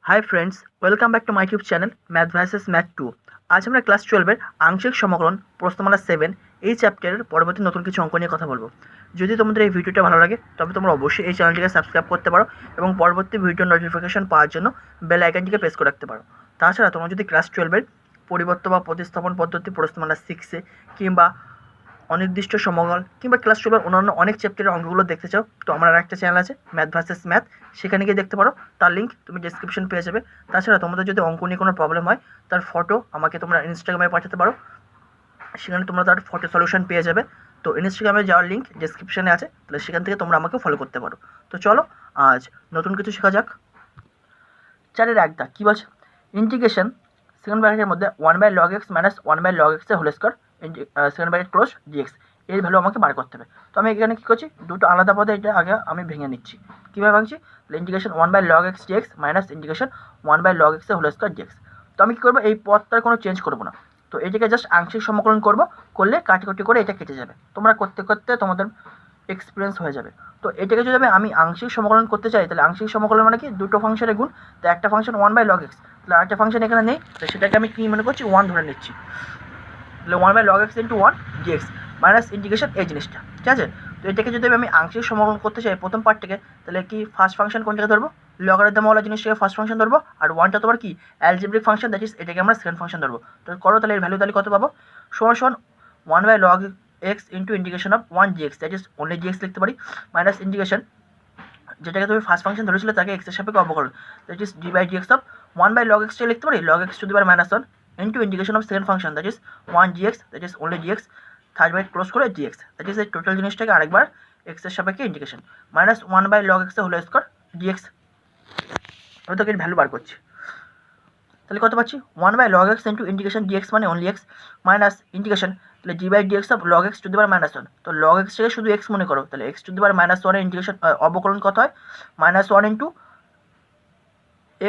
Hi friends, welcome back to my YouTube channel math versus math 2। আজ আমরা class 12-এর আংশিক সমকলন প্রশ্নমালা 7 এই চ্যাপ্টারের পরবর্তী নতুন কিছু অঙ্ক নিয়ে কথা বলবো। যদি তোমাদের এই ভিডিওটা ভালো লাগে তবে তোমরা অবশ্যই এই চ্যানেলটিকে সাবস্ক্রাইব করতে পারো এবং পরবর্তী ভিডিওর নোটিফিকেশন পাওয়ার জন্য বেল আইকনটিকে প্রেস করে রাখতে পারো। তাছাড়া তোমরা যদি ক্লাস 12-এর পরিবর্ত বা প্রতিস্থাপন পদ্ধতি প্রশ্নমালা 6-এ কিংবা অনির্দিষ্ট সমকল কিংবা ক্লাস 12-এর অন্যান্য অনেক চ্যাপ্টারের অঙ্কগুলো দেখতে চাও তো আমার আরেকটা চ্যানেল আছে ম্যাথ ভার্সেস ম্যাথ, সেখানে গিয়ে দেখতে পারো। তার লিঙ্ক তুমি ডেসক্রিপশন পেয়ে যাবে। তাছাড়া তোমাদের যদি অঙ্ক নিয়ে কোনো প্রবলেম হয় তার ফটো আমাকে তোমরা ইনস্টাগ্রামে পাঠাতে পারো, সেখানে তোমরা তার ফটো সলিউশন পেয়ে যাবে। তো ইনস্টাগ্রামে যাওয়ার লিঙ্ক ডেসক্রিপশনে আছে, তাহলে সেখান থেকে তোমরা আমাকে ফলো করতে পারো। তো চলো আজ নতুন কিছু শেখা যাক। 4-1 কী বলছে? ইন্টিগ্রেশন সেকেন্ড ব্র্যাকেটের মধ্যে 1/log x minus 1/log x এর whole square second bracket close dx এর ভ্যালু আমাকে বার করতে হবে। তো আমি এখানে কী করছি, দুটো আলাদা পদে এটা আগে আমি ভেঙে নিচ্ছি। কীভাবে ভাঙছি? Integration 1/log x dx minus integration 1/log x এর হোল স্কোয়ার dx। তো আমি কী করবো, এই পদটার কোনো চেঞ্জ করবো না, তো এটাকে জাস্ট আংশিক সমকলন করবো, করলে কাটাকুটি করে এটা কেটে যাবে। তোমরা করতে করতে তোমাদের এক্সপিরিয়েন্স হয়ে যাবে। তো এটাকে যদি আমি আংশিক সমকলন করতে চাই, তাহলে আংশিক সমকলন মানে কি, দুটো ফাংশনের গুণ। তো একটা ফাংশন 1/log x, তাহলে আরেকটা ফাংশন এখানে নেই, তো সেটাকে আমি কী মনে করছি, 1 ধরে নিচ্ছি। তাহলে 1/log x into 1 dx minus integration এই জিনিসটা, ঠিক আছে? তো এটাকে যদি আমি আংশিক সমকলন করতে চাই প্রথম পার্টটাকে, তাহলে কি ফার্স্ট ফাংশন কোনটাকে ধরবো, লগারিদমওয়ালা জিনিসটাকে ফার্স্ট ফাংশন ধরবো, আর 1টা তোমার কি অ্যালজেব্রিক ফাংশন, দ্যাট ইজ এটাকে আমরা সেকেন্ড ফাংশন ধরবো। তো করো, তাহলে এর ভ্যালু তাহলে কত পাবো, সমান 1/log x into integration of 1 dx, that is only dx লিখতে পারি, মাইনাস ইন্টিগ্রেশন যেটাকে তুমি ফার্স্ট ফাংশন ধরেছিলে তাকে x এর সাপেক্ষে অবকলন, that is d/dx of 1/log x লিখতে পারি log x to the power -1 into integration of second function, that is 1 dx, that is only dx, third bracket close করে dx, that is এই total জিনিসটাকে আরেকবার x এর সাপেক্ষে integration minus 1/log x এর whole square dx। আমি তোকে value বার করছি, তাহলে কত পাচ্ছি, 1/log x into integration dx মানে অনলি x মাইনাস ইন্টিগ্রেশন, তাহলে d/dx of log x to the power -1। তো log x থেকে শুধু x মনে করো, তাহলে x টু দি পাওয়ার -1 এর ইন্টিগ্রেশন অবকলন কত হয়, -1 into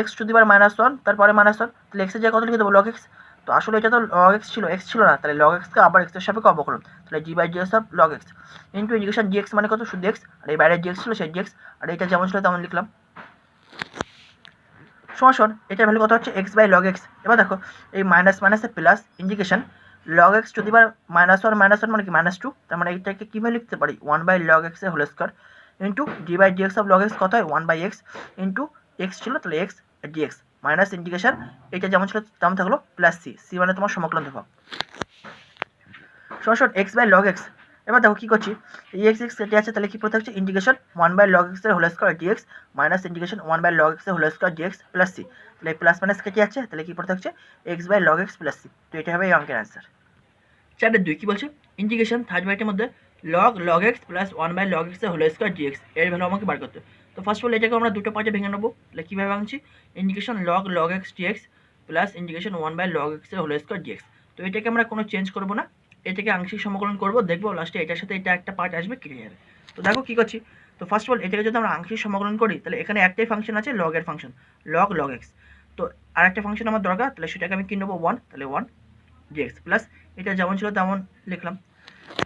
x to the power -1, তারপরে -1, তাহলে x এর জায়গায় কত লিখে দেবো, log x। তো আসলে এটা তো log x ছিল, x ছিল না, তাহলে log x কে আবার x এর সাপেক্ষে অবকলন, তাহলে d/dx of log x into integration dx মানে কত, শুধু x, আর এই বাইরে dx ছিল সেই dx, আর এটা যেমন ছিল তেমন লিখলাম। সমান এটার ভ্যালু কত হচ্ছে, x/log x। এবার দেখো এই মাইনাস মাইনাসে plus integration log x to the power -1 মানে কি -2, তার মানে এটাকে কীভাবে লিখতে পারি, 1/log x এর whole square into d/dx of log x কত হয়, 1/x ইন্টু x ছিল তাহলে x dx মাইনাস ইন্টিগ্রেশন এটা যেমন ছিল তেমন থাকলো প্লাস সি মানে তোমার সমকলন দেবো সমান x/log x। এবার দেখো কী করছি, এই x কেটে আছে, তাহলে কী পড়ে থাকছে, ইন্টিগ্রেশন 1/log x এর whole square dx minus integration 1/log x এর whole square dx plus C, তাহলে প্লাস মাইনাস কেটে যাচ্ছে, তাহলে কী পড়ে থাকছে, x/log x প্লাস সি। তো এটা হবে এই অঙ্কের অ্যান্সার। 4-2 কী বলছে, ইন্টিগ্রেশন থার্ড ব্র্যাকেটের মধ্যে log x plus 1/log x এর হোল স্কোয়ার dx এর ভ্যালু আমাকে বার করতে। তো ফার্স্ট অফ অল এটাকে আমরা দুটো পার্টে ভেঙে নেবো, তাহলে কীভাবে ভাঙছি, integration log x dx plus integration 1/log x এর হোল স্কোয়ার dx। তো এটাকে আমরা কোনো চেঞ্জ করবো না, এটাকে আংশিক সমকলন করবো, দেখবো লাস্টে এটার সাথে এটা একটা পার্ট আসবে, কেটে যাবে। তো দেখো কী করছি, তো ফার্স্ট অফ অল এটাকে যদি আমরা আংশিক সমকলন করি, তাহলে এখানে একটাই ফাংশন আছে log এর ফাংশন log x। তো আর একটা ফাংশন আমার দরকার, তাহলে সেটাকে আমি কী নেবো, 1, তাহলে 1 dx প্লাস এটা যেমন ছিল তেমন লিখলাম।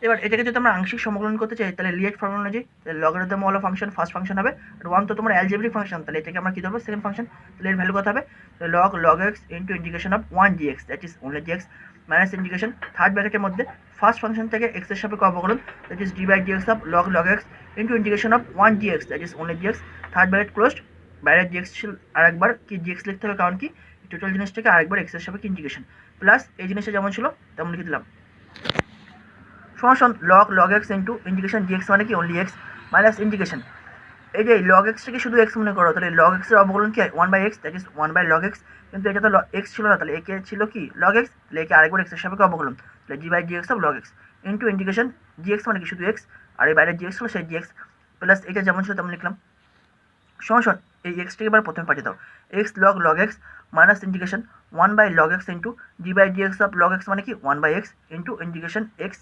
এবার এটাকে যদি আমরা আংশিক সমকলন করতে চাই, তাহলে লিয়েট ফর্মুলা অনুযায়ী লগারিদমওয়ালা ফাংশন ফার্স্ট ফাংশন হবে, আর 1 তো তোমার অ্যালজেব্রিক ফাংশন, তাহলে এটাকে আমরা কী ধরবো, সেকেন্ড ফাংশন। তাহলে এর ভ্যালু কত হবে, log x into integration of 1 dx, that is only dx minus integration third ব্র্যাকেটের মধ্যে ফার্স্ট ফাংশন থেকে x এর সাপেক্ষে অবকলন, that is d/dx of log x into integration of 1 dx, that is only dx third bracket closed, বাইরে dx ছিল আরেকবার কি dx লিখতে হবে, কারণ কি টোটাল জিনিসটাকে আরেকবার x এর সাপেক্ষে ইন্টিগ্রেশন প্লাস এই জিনিসটা যেমন ছিল তেমন লিখে দিলাম। সমান log x into integration dx মানে কি অনলি x মাইনাস ইন্টিগ্রেশন এই যে log x থেকে শুধু x মনে করো, তাহলে log x এর অবকলন কি হয়, 1/x, that is 1/log x, কিন্তু এটা তো x ছিল না, তাহলে একে ছিল কি log x, তাহলে একে আরেকবার x এর সাপেক্ষে অবকলন, তাহলে d/dx of log x into integration dx মানে কি শুধু x, আর এই বাইরে dx ছিল সেই dx প্লাস এটা যেমন ছিল তেমন লিখলাম। সমান এই xটাকে এবার প্রথমে পাঠিয়ে দাও, x log x minus integration 1/log x into d/dx of log x মানে কি 1/x into integration x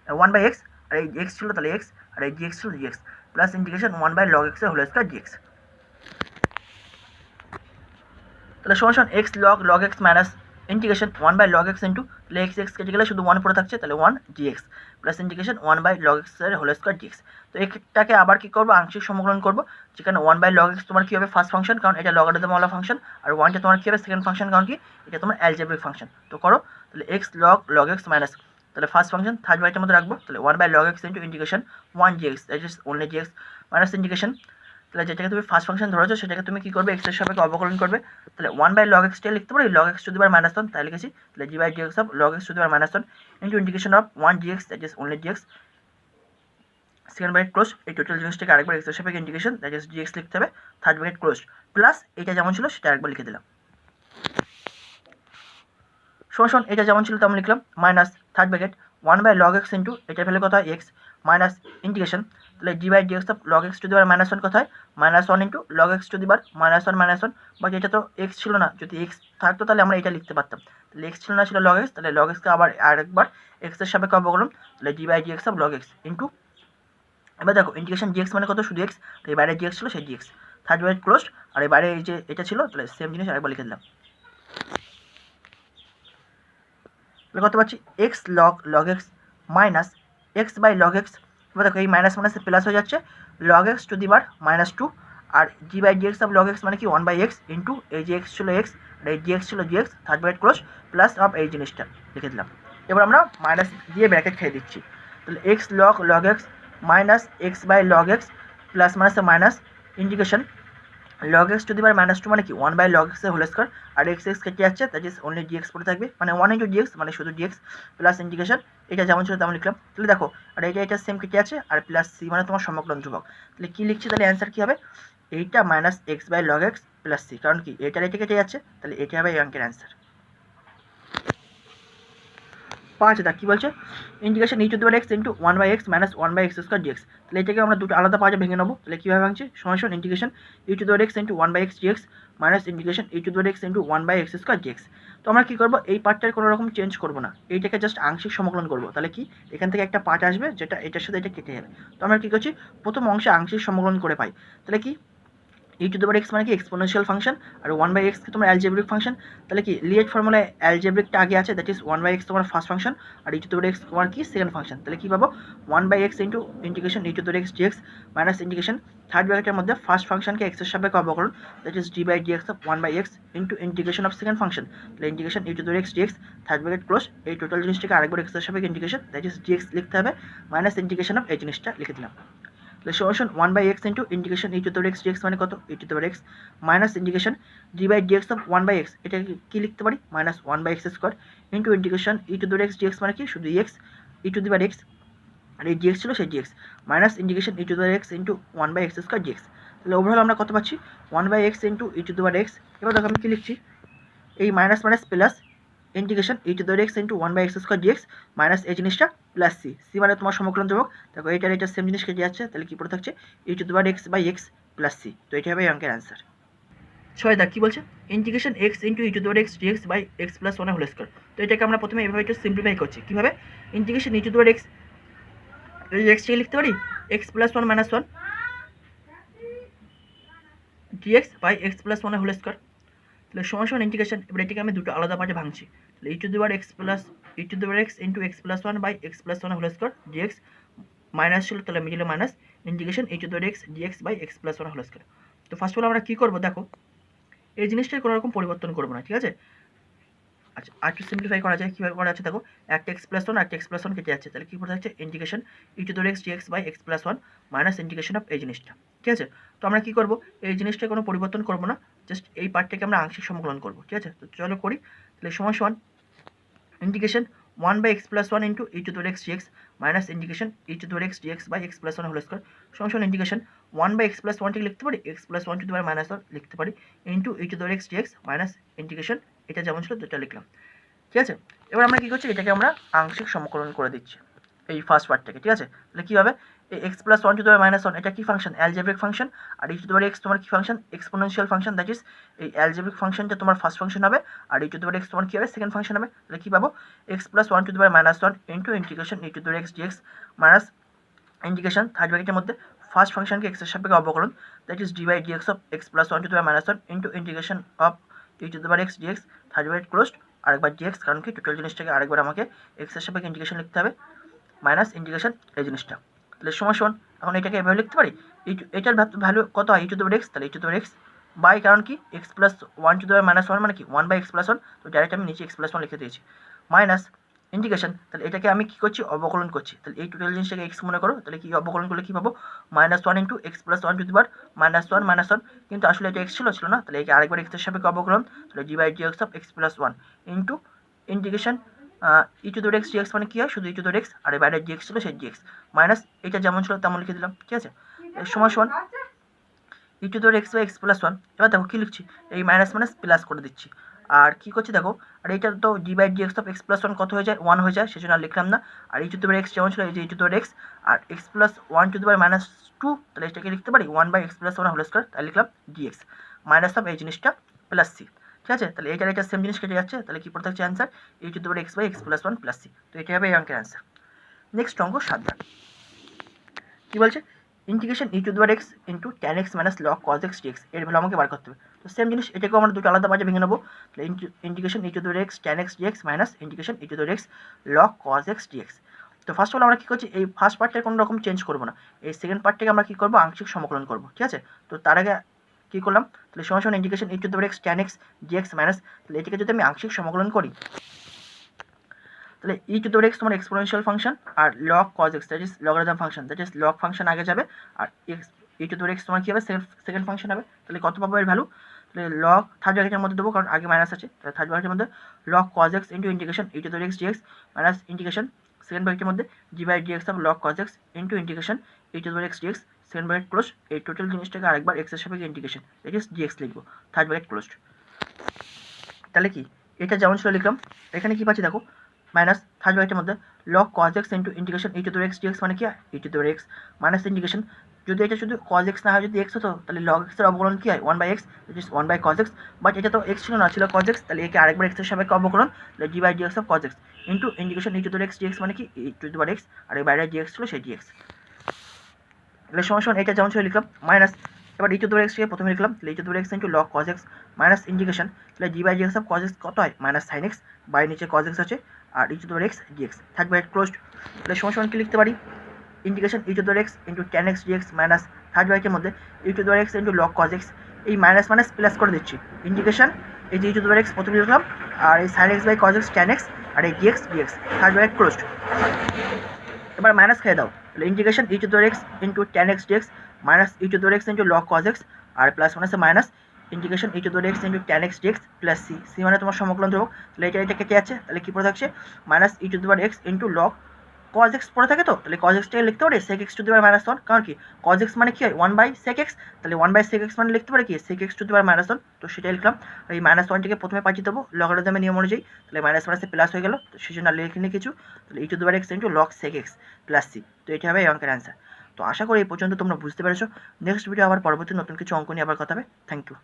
1/x, আর এই x ছিল তাহলে x, আর এই dx ছিল dx plus integration 1/log x এর হোল স্কয়ার dx। তাহলে সমান x log x minus integration 1/log x into তাহলে এক্স এক্স কেটে গেলে শুধু 1 পড়ে থাকছে, তাহলে 1 dx plus integration 1/log x এর হোল স্কয়ার dx। তো এটাকে আবার কি করবো, আংশিক সমকলন করবো, যেখানে 1/log x তোমার কি হবে ফার্স্ট ফাংশন, কারণ এটা লগারিদমওয়ালা ফাংশন, আর 1টা তোমার কি হবে সেকেন্ড ফাংশন, কারণ কি এটা তোমার অ্যালজেব্রিক ফাংশন। তো করো, তাহলে x log x মাইনাস, তাহলে ফার্স্ট ফাংশন থার্ড ব্র্যাকেটের মধ্যে রাখবো, তাহলে 1/log x into integration 1 dx that is only dx minus integration, তাহলে যেটাকে তুমি ফার্স্ট ফাংশন ধরেছো সেটাকে তুমি কি করবে, এক্স এর সাপেক্ষে অবকলন করবে, তাহলে 1/log x টা লিখতে পারি log x to the power minus 1, তাই লিখেছি, তাহলে g/dx of log x to the power minus 1 into integration of 1 dx that is only dx second bracket close. এই টোটাল জিনিসটাকে আরেকবার এক্স এর সাপেক্ষে ইন্টিগ্রেশন দ্যাট ইজ dx লিখতে হবে, থার্ড ব্র্যাকেট ক্লোজ, প্লাস এটা যেমন ছিল সেটা আরেকবার লিখে দিলাম, সমান এটা যেমন ছিল তেমন লিখলাম, minus third bracket 1/log x into এটা ফেলে কথা হয় x মাইনাস ইন্টিগ্রেশন, তাহলে g/dx of log x to the power minus 1 কোথায় minus 1 into log x to the power minus 1 minus 1, but এটা তো x ছিল না, যদি x থাকতো তাহলে আমরা এটা লিখতে পারতাম, তাহলে x ছিল না, ছিল log x, তাহলে log x কে আবার আরেকবার x এর সাপেক্ষে অবকলন, তাহলে g/dx of log x into, এবার দেখো ইন্টিগ্রেশন dx মানে কত, শুধু x, তো এই বাইরে dx ছিল সেই dx, থার্ড ব্র্যাকেট ক্লোজ, আর এই বাইরে এই যে এটা ছিল, তাহলে সেম জিনিস আরেকবার লিখে দিলাম, কত পাচ্ছি x log x minus x/log x, এবার দেখো এই মাইনাস মাইনাস প্লাস হয়ে যাচ্ছে, log x to the power minus 2, আর g/dx অফ log x মানে কি 1/x ইন্টু এই যে x ছিল x আর এই dx ছিল dx, third bracket close, plus of এই জিনিসটা লিখে দিলাম। এবার আমরা মাইনাস দিয়ে ব্র্যাকেট খেয়ে দিচ্ছি, তাহলে x log x minus x/log x plus মাইনাসে minus integration log x to the power minus 2 মানে কি 1/log x এর হোল স্কয়ার, আর x x কেটে যাচ্ছে দ্যাট ইজ অনলি dx পড়ে থাকবে, মানে 1 ইন্টু dx মানে শুধু dx প্লাস ইন্টিগ্রেশন এটা যেমন ছিল তেমন লিখলাম, তাহলে দেখো আর এটা সেম কেটে আছে, আর প্লাস c মানে তোমার সমকলন ধ্রুবক, তাহলে কি লিখছি, তাহলে অ্যান্সার কি হবে, এইটা minus x/log x plus c, কারণ কি এটা কেটে যাচ্ছে, তাহলে এটা হবে এই অঙ্কের অ্যান্সার। 5 কি বলছে, integration e to the power x into 1/x minus 1/x square dx, তাহলে এটাকে আমরা দুটো আলাদা পার্টে ভেঙে নেবো, তাহলে কীভাবে ভাঙছি, সমান integration e to the power x into 1/x dx minus integration e to the power x into 1/x square dx। তো আমরা কী করবো, এই পার্টটার কোনো রকম চেঞ্জ করবো না, এইটাকে জাস্ট আংশিক সমকলন করবো, তাহলে কি এখান থেকে একটা পার্ট আসবে যেটা এটার সাথে এটা কেটে যাবে, তো আমরা কী করছি প্রথম অংশে আংশিক সমকলন করে পাই, তাহলে কি e to the power x মানে কি এক্সপোনেনশিয়াল ফাংশন, আর 1/x কি তোমার অ্যালজেব্রিক ফাংশন, তাহলে কি লিয়েট ফর্মুলায় অ্যালজেব্রিকটা আগে আছে দ্যাট ইজ 1/x তোমার ফার্স্ট ফাংশন, আর e to the power x তোমার কি সেকেন্ড ফাংশন, তাহলে কি পাবো 1/x into integration e to the power x dx minus integration third ব্র্যাকেটের মধ্যে ফার্স্ট ফাংশনকে x এর সাপেক্ষে অবকলন that is d/dx of 1/x into integration of second function, তাহলে integration e to the power x dx third bracket close, এই total জিনিসটাকে আরেকবার x এর সাপেক্ষে ইন্টিগ্রেশন দ্যাট ইজ dx লিখতে হবে, মাইনাস ইন্টিগ্রেশন অফ এই জিনিসটা লিখে দিলাম, সমান 1/x into integration e to the power x dx মানে কত e to the power x minus integration d/dx of 1/x, এটা কি লিখতে পারি minus 1/x square into integration e to the power x dx মানে কি শুধু x e to the power x, আর এই dx ছিল সেই dx minus integration e to the power x into 1/x square dx, তাহলে ওভারঅল আমরা কত পাচ্ছি 1/x into e to the power x। এবার দেখো আমি কি লিখছি, এই minus minus plus integration e to the power x into 1/x square dx minus এই জিনিসটা প্লাস c মানে তোমার সমকলন ধ্রুবক, দেখো এটা সেম জিনিস কেটে যাচ্ছে, তাহলে কি পড়ে থাকছে e to the power x/x plus c, তো এটা হবে এই অঙ্কের অ্যান্সার। 6 কি বলছে, integration x into e to the power x dx by x plus 1 whole square, তো এটাকে আমরা প্রথমে এভাবে একটু সিম্পলিফাই করছি, কীভাবে integration e to the power x, এই x কে লিখতে পারি x plus 1 minus 1 dx by x plus 1 whole square, তাহলে সমান ইন্টিগ্রেশন, এবার এটাকে আমি দুটো আলাদা পার্টে ভাঙছি, তাহলে e to the power x plus e to the power x into x plus 1 by x plus 1 whole square dx minus ছিল, তাহলে মিডিলে minus integration e to the power x dx by x plus 1 whole square. তো first of all আমরা কী করবো, দেখো এই জিনিসটার কোনো রকম পরিবর্তন করবো না, ঠিক আছে। আচ্ছা আর একটু সিম্পলিফাই করা যায়, কীভাবে করা যাচ্ছে দেখো, একটা x প্লাস 1 আর একটা x প্লাস 1 কেটে যাচ্ছে, তাহলে কী পড়ে যাচ্ছে integration e to the power x dx by x plus 1 minus integration of এই জিনিসটা, ঠিক আছে। তো আমরা কী করবো, এই জিনিসটার কোনো পরিবর্তন করবো না, জাস্ট এই পার্টটাকে আমরা আংশিক সমকলন করবো, ঠিক আছে। তো চলো করি, তাহলে সমান integration 1/x plus 1 into e to the power x dx minus integration e to the power x dx by x plus 1 whole square সমান ইন্টিগ্রেশন 1/x প্লাস 1 টিকে লিখতে পারি x plus 1 to the power minus 1 লিখতে পারি into e to the power x dx minus integration এটা যেমন ছিল দুটো লিখলাম, ঠিক আছে। এবার আমরা কী করছি, এটাকে আমরা আংশিক সমকলন করে দিচ্ছি এই ফার্স্ট পার্টটাকে, ঠিক আছে। তাহলে কী হবে, এই x plus 1 to the power minus 1 এটা কি ফাংশন, অ্যালজেব্রিক ফাংশন, আর e to the power x তোমার কি function, exponential function, that is এই অ্যালজেব্রিক ফাংশনটা তোমার ফার্স্ট ফাংশন হবে, আর e to the power x তোমার কী হবে সেকেন্ড ফাংশন হবে, তাহলে কী পাবো x plus 1 to the power minus 1 into integration e to the power x dx minus integration third ব্র্যাকেটের মধ্যে ফার্স্ট ফাংশনকে x এর সাপেক্ষে অবকলন that is d/dx of x plus 1 to the power minus 1 into integration of e to the power x dx third bracket closed, আরেকবার dx, কারণ কি total জিনিসটাকে আরেকবার আমাকে এক্সের সাপেক্ষে ইন্টিগ্রেশন লিখতে হবে, মাইনাস ইন্টিগ্রেশন এই জিনিসটা। তাহলে সমান এখন এটাকে এভাবে লিখতে পারি, এটার ভ্যালু কত হয়, E to the power X, তাহলে E to the power x by, কারণ কি X plus one to the power minus one মানে কি one by x plus one, তো ডাইরেক্ট আমি নিচে এক্স প্লাস ওয়ান লিখে দিয়েছি, মাইনাস ইন্টিগ্রেশন, তাহলে এটাকে আমি কী করছি অবকলন করছি, তাহলে এই টোটাল জিনিসটাকে এক্স মনে করো, তাহলে কি অবকলন করলে কী পাবো, minus one into x plus one to the power minus one, কিন্তু আসলে এটা এক্স ছিল না, তাহলে একে আরেকবার এক্সের সাপেক্ষে অবকলন, তাহলে D by d x of x plus one into integration E to the power x dx মানে কি হয়, শুধু ই টু দি পাওয়ার এক্স, আর এই বাইরে ডিএক্স ছিল সেই ডিএক্স, মাইনাস এটা যেমন ছিল তেমন লিখে দিলাম, ঠিক আছে। সমান E to the power x by x plus one, এবার দেখো কী লিখছি, এই মাইনাস মাইনাস প্লাস করে দিচ্ছি, আর কী করছি দেখো, আর এইটা তো d by d x of x plus one কত হয়ে যায়, ওয়ান হয়ে যায়, সেজন্য আর লিখলাম না, আর E to the power x যেমন ছিল এই যে E to the power X, আর X plus one to the power minus two, তাহলে এটাকে লিখতে পারি one by x plus one whole square, তাহলে লিখলাম ডিএক্স মাইনাস অফ এই জিনিসটা প্লাস সি, ঠিক আছে। তাহলে এটা সেম জিনিস কেটে যাচ্ছে, তাহলে কী পড়ে থাকছে answer, e to the power x by x plus one plus C, তো এটা হবে এই অঙ্কের অ্যান্সার। নেক্সট অঙ্ক 7 কী বলছে, integration E to the power x into tan x minus log cos x d x এর ভ্যালু আমাকে বার করতে হবে। তো সেম জিনিস এটাকেও আমরা দুটো আলাদা বাজে ভেঙে নেবো, তাহলে integration E to the power x tan x dx minus integration E to the power x log cos x d x. তো ফার্স্ট অফ অল আমরা কী করছি, এই ফার্স্ট পার্টটা কোনো রকম চেঞ্জ করবো না, এই সেকেন্ড পার্টটাকে আমরা কী করবো আংশিক সমকলন করবো, ঠিক আছে। তো তার আগে কী করলাম, তাহলে সমান integration E to the power x tan x dx minus, তাহলে এটাকে যদি আমি আংশিক সমকলন করি, তাহলে E to the power X তোমার এক্সপোনেনশিয়াল ফাংশন, আর log cos X that is logarithm function, that is log function আগে যাবে, আর X E to the power X তোমার কী হবে সেকেন্ড ফাংশন হবে, তাহলে কত পাবো এর ভ্যালু, তাহলে লগ থার্ড ব্র্যাকেটের মধ্যে দেবো কারণ আগে মাইনাস আছে, তাহলে থার্ড ব্র্যাকেটের মধ্যে log cos x into integration E to the power x dx minus integration second ব্র্যাকেটের মধ্যে d by dx of log cos x into integration E to the power x d x second bracket close, এই total জিনিসটাকে আরেকবার এক্সের সাপেক্ষে integration that is d x লিখবো, third bracket closed. তাহলে কি এটা যেমন ছিল লিখলাম, এখানে কী পাচ্ছি দেখো, মাইনাস থার্ড ব্র্যাকেটের মধ্যে log cos x into integration E to the power x dx মানে কি হয় E to the power X minus integration, যদি এটা শুধু কজ এক্স না হয় যদি এক্স হতো তাহলে লগ এক্সের অবকলন কী হয় one by x, that is one by cos x, but এটা তো এক্স ছিল না, ছিল কজ এক্স, তাহলে একে আরেকবার এক্সের সাপেক্ষে অবকলন, তাহলে D by dx of cos x into integration E to the power x dx মানে কি ই টু দি পাওয়ার এক্স, আর এই বাইরে ডিএক্স ছিল সেই ডিএক্স। তাহলে সমান এটা যেমন ছিল লিখলাম, মাইনাস এবার ই টু দি পাওয়ার এক্সকে প্রথমে লিখলাম, তাহলে E to the power x into log cos X minus integration, তাহলে D by dx of cos X কত হয় মাইনাস সাইন এক্স, বাই নিচে কজ এক্স আছে, আর E to the power x dx third bracket closed. তাহলে সমান কি লিখতে পারি, integration E to the power x into tan x dx minus third ব্র্যাকেটের মধ্যে E to the power x into log cos x, এই মাইনাস মাইনাস প্লাস করে দিচ্ছি, ইন্টিগ্রেশন এই যে E to the power x প্রথমে লিখলাম, আর এই sine X by cos X tan X, আর এই ডিএক্স থার্ড ব্র্যাকেট ক্লোজড। এবার মাইনাস খেয়ে দাও, তাহলে integration E to the power x into tan x dx minus E to the power x into log cos X, আর plus মাইনাসে minus integration E to the power x into tan x dx plus C, C মানে তোমার সমকলন ধ্রুবক, তাহলে এটা কেটে যাচ্ছে, তাহলে কী পড়ে থাকছে minus E to the power x into log cos x পড়ে থাকে, তো তাহলে কজ এক্সটাকে লিখতে পারি sec x to the power minus one, কারণ কি কজ এক্স মানে কি হয় ওয়ান বাই সেক এক্স, তাহলে ওয়ান বাই সেক এক্স মানে লিখতে পারি কি sec x to the power minus one, তো সেটাই লিখলাম। এই মাইনাস ওয়ানটিকে প্রথমে পাঠিয়ে দেবো লগারিদমের নিয়ম অনুযায়ী, তাহলে মাইনাস মাইনাসে প্লাস হয়ে গেল, তো সেই জন্য লিখিনি কিছু, তাহলে E to the power x into log sec X plus C, তো এটা হবে এই অঙ্কের অ্যান্সার। তো আশা করি এই পর্যন্ত তোমরা বুঝতে পেরেছো, নেক্সট ভিডিও আবার পরবর্তী নতুন কিছু অঙ্ক নিয়ে আবার কথা হবে, থ্যাংক ইউ।